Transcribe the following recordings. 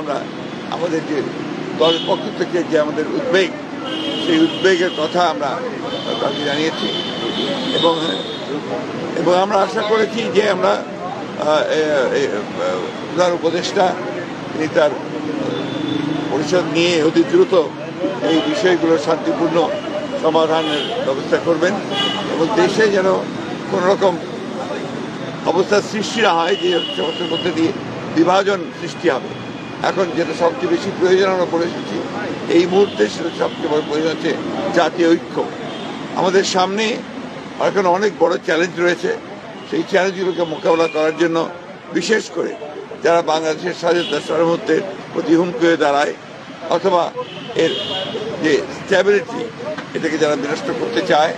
আমরা আমাদের যে দলের পক্ষ থেকে যে আমাদের উদ্বেগ, সেই উদ্বেগের কথা আমরা তাকে জানিয়েছি এবং আমরা আশা করেছি যে আমরা প্রধান উপদেষ্টা তিনি তার পরিষদ নিয়ে অতি দ্রুত এই বিষয়গুলোর শান্তিপূর্ণ সমাধানের ব্যবস্থা করবেন এবং দেশে যেন কোনো রকম অবস্থার সৃষ্টি না হয় যে সমস্যার মধ্যে দিয়ে বিভাজন সৃষ্টি হবে। এখন যেটা সবচেয়ে বেশি প্রয়োজন আমরা পড়ে এসেছি এই মুহূর্তে, সেটা সবচেয়ে বড় প্রয়োজন হচ্ছে জাতীয় ঐক্য। আমাদের সামনে এখন অনেক বড় চ্যালেঞ্জ রয়েছে। সেই চ্যালেঞ্জগুলোকে মোকাবেলা করার জন্য বিশেষ করে যারা বাংলাদেশের স্বাধীনতা সার্বভৌমত্বের প্রতি হুমকি হয়ে দাঁড়ায় অথবা এর যে স্ট্যাবিলিটি এটাকে যারা বিনষ্ট করতে চায়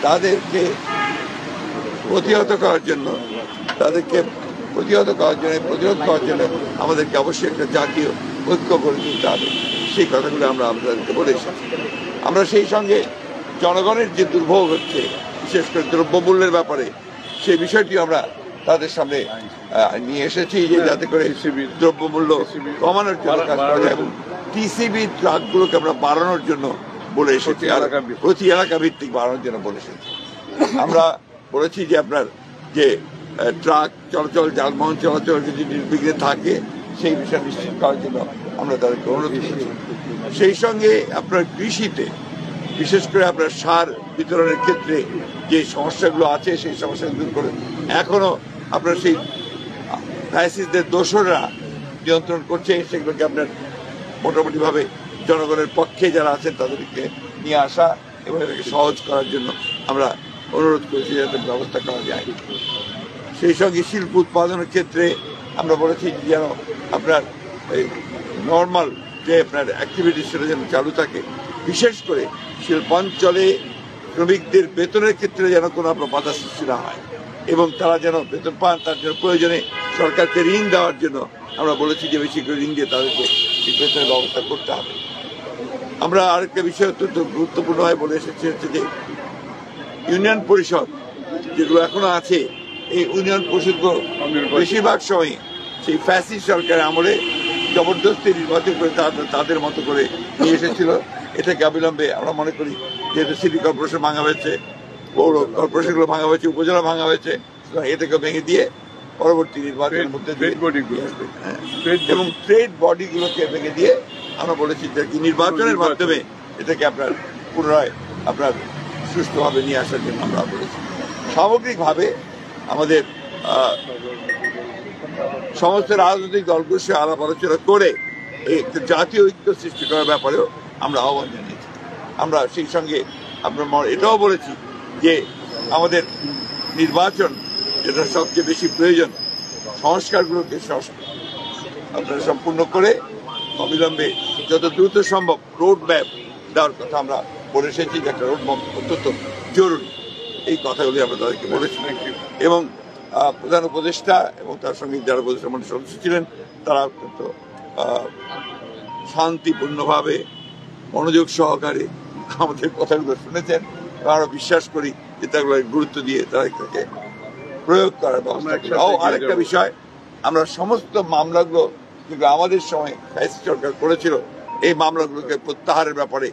তাদেরকে প্রতিহত করার জন্য প্রতিরোধ করার জন্য আমাদেরকে অবশ্যই একটা জাতীয় ঐক্য গড়ে তুলতে হবে। সেই কথাগুলো আমরা আপনাদেরকে বলে এসেছি। আমরা সেই সঙ্গে জনগণের যে দুর্ভোগ হচ্ছে বিশেষ করে দ্রব্যমূল্যের ব্যাপারে সেই বিষয়টি আমরা তাদের সামনে নিয়ে এসেছি যে যাতে করে দ্রব্যমূল্য কমানোর জন্য কাজ করা যায় এবং টিসিবি ট্রাকগুলোকে আমরা বাড়ানোর জন্য বলে এসেছি, আর প্রতি এলাকা ভিত্তিক বাড়ানোর জন্য বলে এসেছি। আমরা বলেছি যে আপনার যে ট্রাক চলাচল, যানবাহন চলাচল যদি নির্বিঘ্নে থাকে সেই বিষয় নিশ্চিত করার জন্য আমরা তাদেরকে অনুরোধ করেছি। সেই সঙ্গে আপনার কৃষিতে বিশেষ করে আপনার সার বিতরণের ক্ষেত্রে যে সমস্যাগুলো আছে সেই সমস্যাগুলো দূর করে এখনো আপনার সেই ফ্যাসিস্টদের দোসররা নিয়ন্ত্রণ করছে, সেগুলোকে আপনার মোটামুটিভাবে জনগণের পক্ষে যারা আছেন তাদেরকে নিয়ে আসা এবং এটাকে সহজ করার জন্য আমরা অনুরোধ করেছি যাতে ব্যবস্থা করা যায়। সেই সঙ্গে শিল্প উৎপাদনের ক্ষেত্রে আমরা বলেছি যেন আপনার এই নর্মাল যে আপনার অ্যাক্টিভিটি সেটা যেন চালু থাকে, বিশেষ করে শিল্পাঞ্চলে শ্রমিকদের বেতনের ক্ষেত্রে যেন কোনো আপনার বাধা সৃষ্টি না হয় এবং তারা যেন বেতন পান। তার জন্য প্রয়োজনে সরকারকে ঋণ দেওয়ার জন্য আমরা বলেছি যে বেশি করে ঋণ দিয়ে তাদেরকে বেতনের ব্যবস্থা করতে হবে। আমরা আরেকটা বিষয় অত্যন্ত গুরুত্বপূর্ণভাবে বলে এসেছি হচ্ছে যে ইউনিয়ন পরিষদ যেগুলো এখনো আছে, এই ইউনিয়ন পরিষদগুলো বেশিরভাগ সময় সেই ফ্যাসিস্ট সরকারের আমলে জবরদস্তি নির্বাচন করে তাদের মতো করে নিয়ে এসেছিল। এটাকে অবিলম্বে আমরা মনে করি যেহেতু সিটি কর্পোরেশন ভাঙা হয়েছে, পৌর কর্পোরেশনগুলো ভাঙা হয়েছে, উপজেলা ভাঙা হয়েছে, এটাকে ভেঙে দিয়ে পরবর্তী নির্বাচনের মধ্যে এবং ট্রেড বডিগুলোকে ভেঙে দিয়ে আমরা বলেছি যে নির্বাচনের মাধ্যমে এটাকে আপনার পুনরায় আপনার সুষ্ঠুভাবে নিয়ে আসার জন্য আমরা বলেছি। সামগ্রিকভাবে আমাদের সমস্ত রাজনৈতিক দলগুলোর সাথে আলাপ আলোচনা করে এই জাতীয় ঐক্য সৃষ্টি করার ব্যাপারেও আমরা আহ্বান জানিয়েছি। আমরা সেই সঙ্গে আপনার এটাও বলেছি যে আমাদের নির্বাচন যেটা সবচেয়ে বেশি প্রয়োজন, সংস্কারগুলোকে আপনারা সম্পূর্ণ করে অবিলম্বে যত দ্রুত সম্ভব রোড ম্যাপ দেওয়ার কথা আমরা বলে এসেছি যে একটা রোড ম্যাপ অত্যন্ত জরুরি। এই কথাগুলি আমরা তাদেরকে বলেছি এবং প্রধান উপদেষ্টা এবং তার সঙ্গে যারা উপদেষ্টা মন্ডলীর সদস্য ছিলেন তারা অত্যন্ত শান্তিপূর্ণভাবে মনোযোগ সহকারে আমাদের কথাগুলো শুনেছেন এবং আমরা বিশ্বাস করি যে তাগুলো গুরুত্ব দিয়ে তারা এটাকে প্রয়োগ করার ব্যবস্থা করি। আরেকটা বিষয়, আমরা সমস্ত মামলাগুলো যেগুলো আমাদের সময় ফ্যাসিস্ট সরকার করেছিল এই মামলাগুলোকে প্রত্যাহারের ব্যাপারে